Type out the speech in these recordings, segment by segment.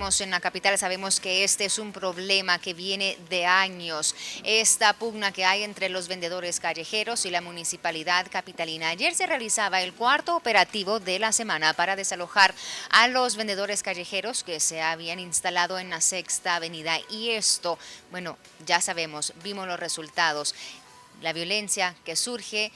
vivimos en la capital sabemos que este es un problema que viene de años. Esta pugna que hay entre los vendedores callejeros y la municipalidad capitalina. Ayer se realizaba el cuarto operativo de la semana para desalojar a los vendedores callejeros que se habían instalado en la Sexta Avenida. Y esto, bueno, ya sabemos, vimos los resultados. La violencia que surge,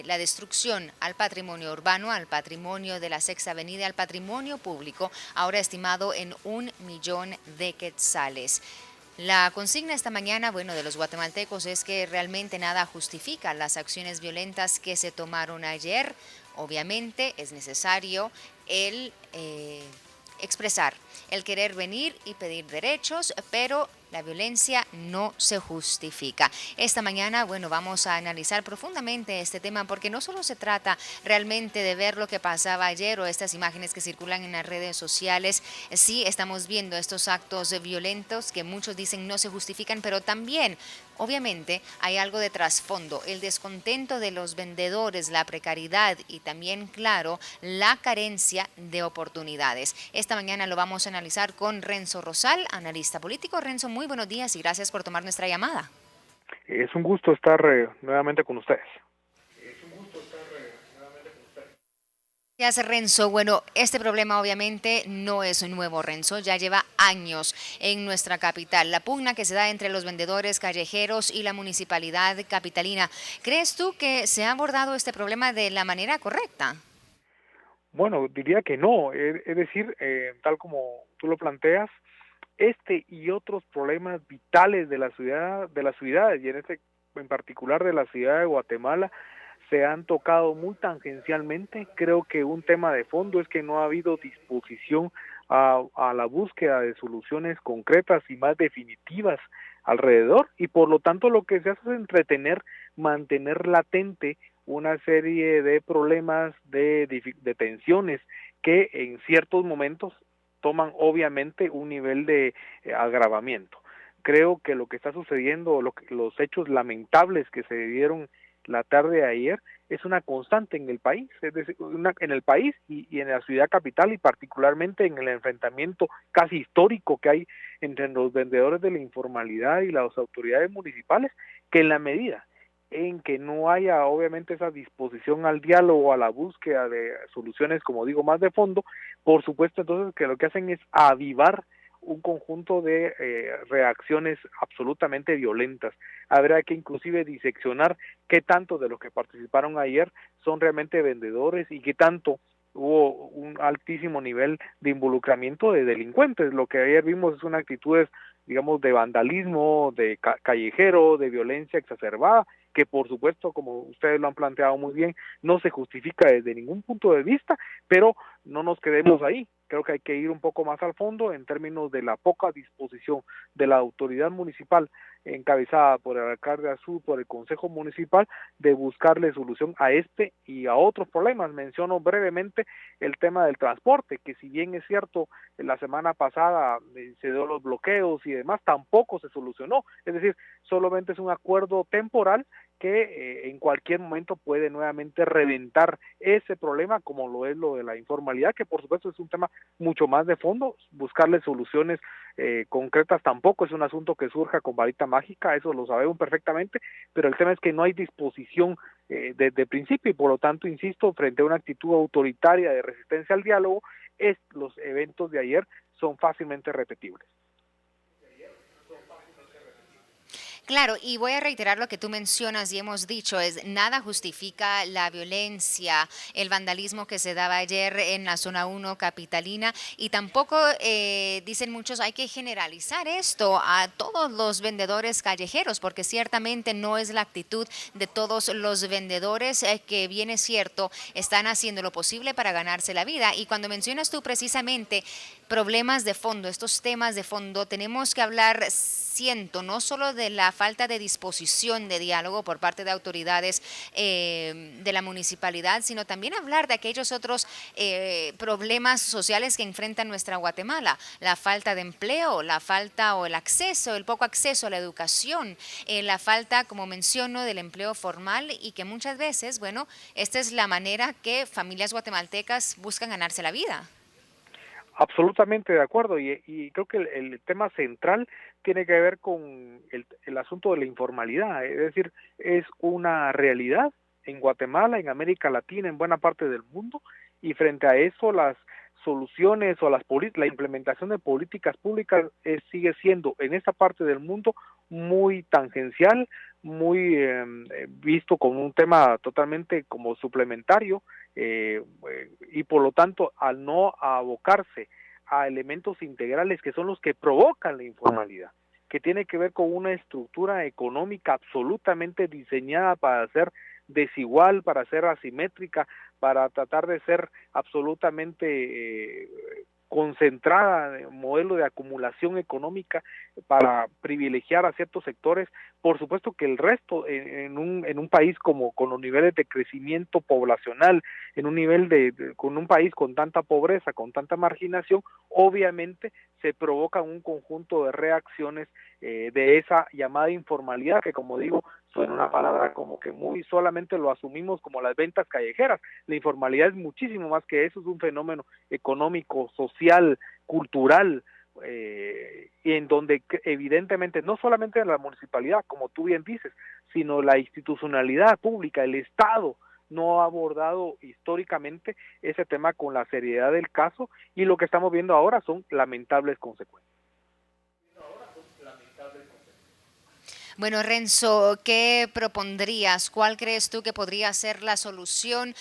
la destrucción al patrimonio urbano, al patrimonio de la Sexta Avenida, al patrimonio público, ahora estimado en 1 millón de quetzales. La consigna esta mañana, bueno, de los guatemaltecos es que realmente nada justifica las acciones violentas que se tomaron ayer. Obviamente es necesario el expresar, el querer venir y pedir derechos, pero la violencia no se justifica. Esta mañana, bueno, vamos a analizar profundamente este tema porque no solo se trata realmente de ver lo que pasaba ayer o estas imágenes que circulan en las redes sociales. Sí, estamos viendo estos actos violentos que muchos dicen no se justifican, pero también, obviamente, hay algo de trasfondo, el descontento de los vendedores, la precariedad y también, claro, la carencia de oportunidades. Esta mañana lo vamos a analizar con Renzo Rosal, analista político. Renzo, muy buenos días y gracias por tomar nuestra llamada. Es un gusto estar nuevamente con ustedes. Gracias, Renzo. Bueno, este problema obviamente no es nuevo, Renzo, ya lleva años en nuestra capital. La pugna que se da entre los vendedores callejeros y la municipalidad capitalina. ¿Crees tú que se ha abordado este problema de la manera correcta? Bueno, diría que no, es decir, tal como tú lo planteas, este y otros problemas vitales de la ciudad, de las ciudades, y en particular de la ciudad de Guatemala, se han tocado muy tangencialmente. Creo que un tema de fondo es que no ha habido disposición a la búsqueda de soluciones concretas y más definitivas alrededor, y por lo tanto lo que se hace es mantener latente una serie de problemas, de tensiones que en ciertos momentos toman obviamente un nivel de agravamiento. Creo que lo que está sucediendo, los hechos lamentables que se dieron la tarde de ayer, es una constante en el país, es decir, en el país y en la ciudad capital, y particularmente en el enfrentamiento casi histórico que hay entre los vendedores de la informalidad y las autoridades municipales, que en la medida en que no haya obviamente esa disposición al diálogo, a la búsqueda de soluciones, como digo, más de fondo, por supuesto entonces que lo que hacen es avivar un conjunto de reacciones absolutamente violentas. Habrá que inclusive diseccionar qué tanto de los que participaron ayer son realmente vendedores y qué tanto hubo un altísimo nivel de involucramiento de delincuentes. Lo que ayer vimos es una actitudes, digamos, de vandalismo, de callejero, de violencia exacerbada, que por supuesto, como ustedes lo han planteado muy bien, no se justifica desde ningún punto de vista, pero no nos quedemos ahí. Creo que hay que ir un poco más al fondo en términos de la poca disposición de la autoridad municipal encabezada por el alcalde Azul, por el Consejo Municipal, de buscarle solución a este y a otros problemas. Menciono brevemente el tema del transporte, que si bien es cierto, la semana pasada se dio los bloqueos y demás, tampoco se solucionó. Es decir, solamente es un acuerdo temporal que en cualquier momento puede nuevamente reventar ese problema, como lo es lo de la informalidad, que por supuesto es un tema mucho más de fondo. Buscarle soluciones concretas tampoco es un asunto que surja con varita mágica, eso lo sabemos perfectamente, pero el tema es que no hay disposición desde principio, y por lo tanto, insisto, frente a una actitud autoritaria de resistencia al diálogo, los eventos de ayer son fácilmente repetibles. Claro, y voy a reiterar lo que tú mencionas y hemos dicho, es nada justifica la violencia, el vandalismo que se daba ayer en la zona 1 capitalina y tampoco dicen muchos hay que generalizar esto a todos los vendedores callejeros porque ciertamente no es la actitud de todos los vendedores que bien es cierto, están haciendo lo posible para ganarse la vida y cuando mencionas tú precisamente problemas de fondo, estos temas de fondo, tenemos que hablar siento, no solo de la falta de disposición de diálogo por parte de autoridades de la municipalidad, sino también hablar de aquellos otros problemas sociales que enfrenta nuestra Guatemala, la falta de empleo, la falta o el acceso, el poco acceso a la educación, la falta, como menciono, del empleo formal y que muchas veces, bueno, esta es la manera que familias guatemaltecas buscan ganarse la vida. Absolutamente de acuerdo, y creo que el tema central tiene que ver con el asunto de la informalidad, es decir, es una realidad en Guatemala, en América Latina, en buena parte del mundo, y frente a eso las soluciones o la implementación de políticas públicas sigue siendo en esta parte del mundo muy tangencial, muy visto como un tema totalmente como suplementario, y por lo tanto al no abocarse a elementos integrales que son los que provocan la informalidad, que tiene que ver con una estructura económica absolutamente diseñada para ser desigual, para ser asimétrica, para tratar de ser absolutamente concentrada en un modelo de acumulación económica para privilegiar a ciertos sectores. Por supuesto que el resto en un país como con los niveles de crecimiento poblacional, en un nivel con un país con tanta pobreza, con tanta marginación, obviamente se provocan un conjunto de reacciones de esa llamada informalidad, que como digo, suena una palabra como que muy solamente lo asumimos como las ventas callejeras. La informalidad es muchísimo más que eso, es un fenómeno económico, social, cultural, y en donde evidentemente no solamente la municipalidad, como tú bien dices, sino la institucionalidad pública, el Estado, no ha abordado históricamente ese tema con la seriedad del caso, y lo que estamos viendo ahora son lamentables consecuencias. Bueno, Renzo, ¿qué propondrías? ¿Cuál crees tú que podría ser la solución?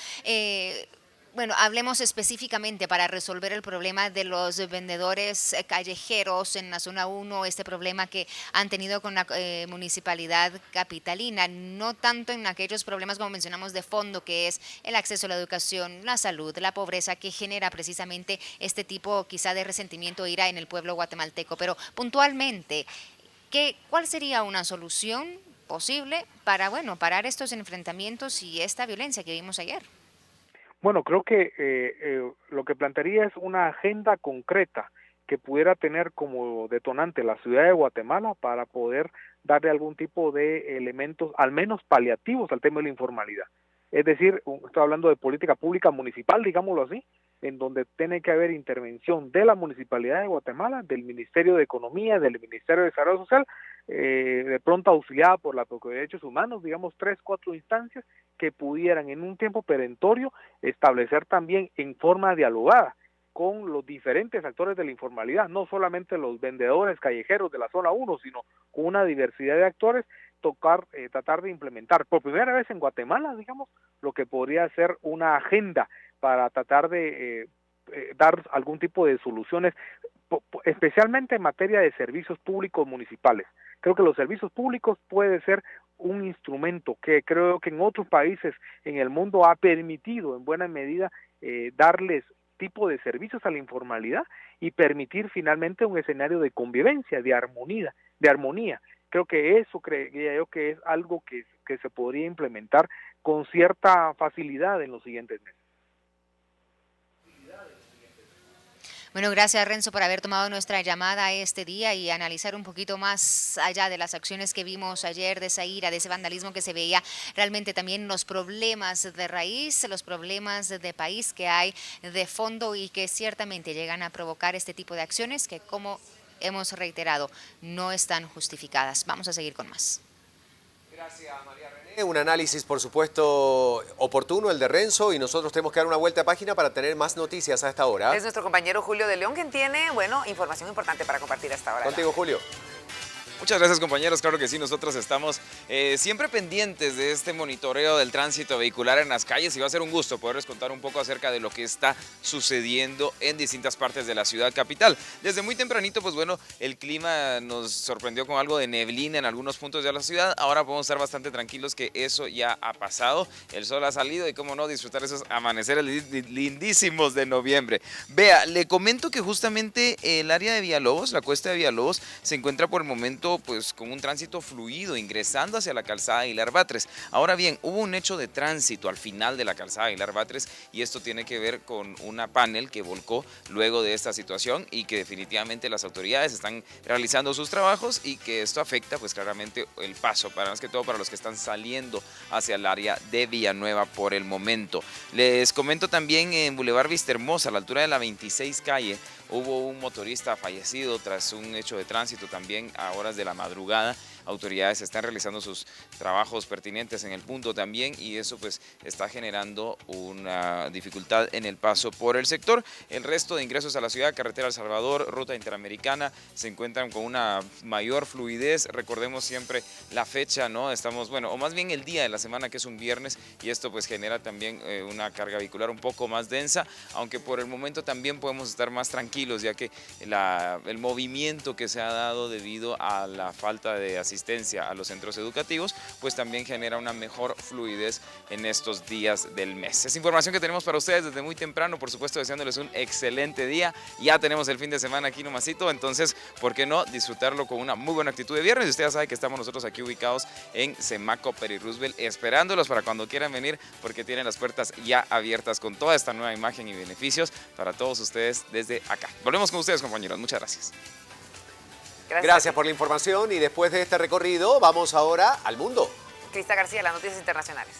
Bueno, hablemos específicamente para resolver el problema de los vendedores callejeros en la zona 1, este problema que han tenido con la municipalidad capitalina, no tanto en aquellos problemas como mencionamos de fondo, que es el acceso a la educación, la salud, la pobreza, que genera precisamente este tipo quizá de resentimiento e ira en el pueblo guatemalteco, pero puntualmente, ¿cuál sería una solución posible para, bueno, parar estos enfrentamientos y esta violencia que vimos ayer? Bueno, creo que lo que plantearía es una agenda concreta que pudiera tener como detonante la ciudad de Guatemala para poder darle algún tipo de elementos, al menos paliativos, al tema de la informalidad. Es decir, estoy hablando de política pública municipal, digámoslo así, en donde tiene que haber intervención de la Municipalidad de Guatemala, del Ministerio de Economía, del Ministerio de Desarrollo Social, de pronto auxiliada por la Procuraduría de Derechos Humanos, digamos 3, 4 instancias que pudieran en un tiempo perentorio establecer también en forma dialogada con los diferentes actores de la informalidad, no solamente los vendedores callejeros de la zona 1, sino con una diversidad de actores, tratar de implementar por primera vez en Guatemala, digamos, lo que podría ser una agenda para tratar de dar algún tipo de soluciones, especialmente en materia de servicios públicos municipales. Creo que los servicios públicos puede ser un instrumento que creo que en otros países en el mundo ha permitido en buena medida darles tipo de servicios a la informalidad y permitir finalmente un escenario de convivencia, de armonía. Creo que eso creía yo que es algo que se podría implementar con cierta facilidad en los siguientes meses. Bueno, gracias Renzo por haber tomado nuestra llamada este día y analizar un poquito más allá de las acciones que vimos ayer, de esa ira, de ese vandalismo que se veía, realmente también los problemas de raíz, los problemas de país que hay de fondo y que ciertamente llegan a provocar este tipo de acciones que, como hemos reiterado, no están justificadas. Vamos a seguir con más. Gracias, María René. Un análisis, por supuesto, oportuno, el de Renzo, y nosotros tenemos que dar una vuelta a página para tener más noticias a esta hora. Es nuestro compañero Julio de León, quien tiene, bueno, información importante para compartir a esta hora. Contigo, Julio. Muchas gracias, compañeros. Claro que sí, nosotros estamos siempre pendientes de este monitoreo del tránsito vehicular en las calles y va a ser un gusto poderles contar un poco acerca de lo que está sucediendo en distintas partes de la ciudad capital. Desde muy tempranito, pues bueno, el clima nos sorprendió con algo de neblina en algunos puntos de la ciudad. Ahora podemos estar bastante tranquilos que eso ya ha pasado. El sol ha salido y cómo no disfrutar esos amaneceres lindísimos de noviembre. Vea, le comento que justamente el área de Villalobos, la cuesta de Villalobos, se encuentra por el momento pues con un tránsito fluido ingresando hacia la calzada Aguilar Batres. Ahora bien, hubo un hecho de tránsito al final de la calzada Aguilar Batres y esto tiene que ver con una panel que volcó luego de esta situación y que definitivamente las autoridades están realizando sus trabajos y que esto afecta pues claramente el paso, para más que todo para los que están saliendo hacia el área de Villanueva por el momento. Les comento también en Boulevard Vista Hermosa, a la altura de la 26 calle, hubo un motorista fallecido tras un hecho de tránsito también a horas de la madrugada. Autoridades están realizando sus trabajos pertinentes en el punto también y eso pues está generando una dificultad en el paso por el sector. El resto de ingresos a la ciudad, carretera El Salvador, ruta interamericana, se encuentran con una mayor fluidez. Recordemos siempre la fecha, ¿no? Estamos, bueno, o más bien el día de la semana, que es un viernes, y esto pues genera también una carga vehicular un poco más densa, aunque por el momento también podemos estar más tranquilos, ya que el movimiento que se ha dado debido a la falta de asistencia a los centros educativos, pues también genera una mejor fluidez en estos días del mes. Es información que tenemos para ustedes desde muy temprano, por supuesto deseándoles un excelente día. Ya tenemos el fin de semana aquí nomasito, entonces, ¿por qué no disfrutarlo con una muy buena actitud de viernes? Y usted ya sabe que estamos nosotros aquí ubicados en Semaco Peri Roosevelt, esperándolos para cuando quieran venir, porque tienen las puertas ya abiertas con toda esta nueva imagen y beneficios para todos ustedes desde acá. Volvemos con ustedes, compañeros. Muchas gracias. Gracias por la información y después de este recorrido vamos ahora al mundo. Crista García, las noticias internacionales.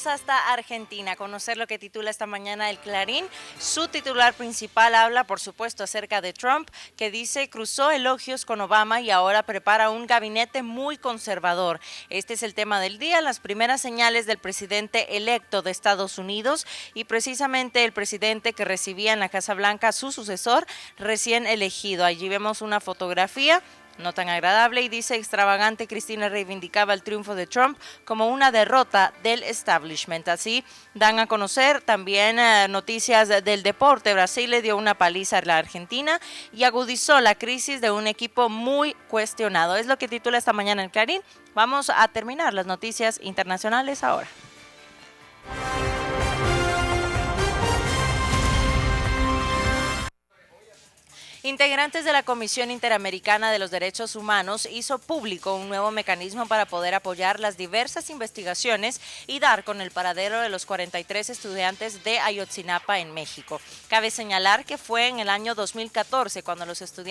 Hasta Argentina, a conocer lo que titula esta mañana el Clarín. Su titular principal habla, por supuesto, acerca de Trump, que dice cruzó elogios con Obama y ahora prepara un gabinete muy conservador. Este es el tema del día, las primeras señales del presidente electo de Estados Unidos y precisamente el presidente que recibía en la Casa Blanca a su sucesor recién elegido. Allí vemos una fotografía no tan agradable y dice extravagante. Cristina reivindicaba el triunfo de Trump como una derrota del establishment. Así dan a conocer también noticias del deporte. Brasil le dio una paliza a la Argentina y agudizó la crisis de un equipo muy cuestionado. Es lo que titula esta mañana el Clarín. Vamos a terminar las noticias internacionales ahora. Integrantes de la Comisión Interamericana de los Derechos Humanos hizo público un nuevo mecanismo para poder apoyar las diversas investigaciones y dar con el paradero de los 43 estudiantes de Ayotzinapa en México. Cabe señalar que fue en el año 2014 cuando los estudiantes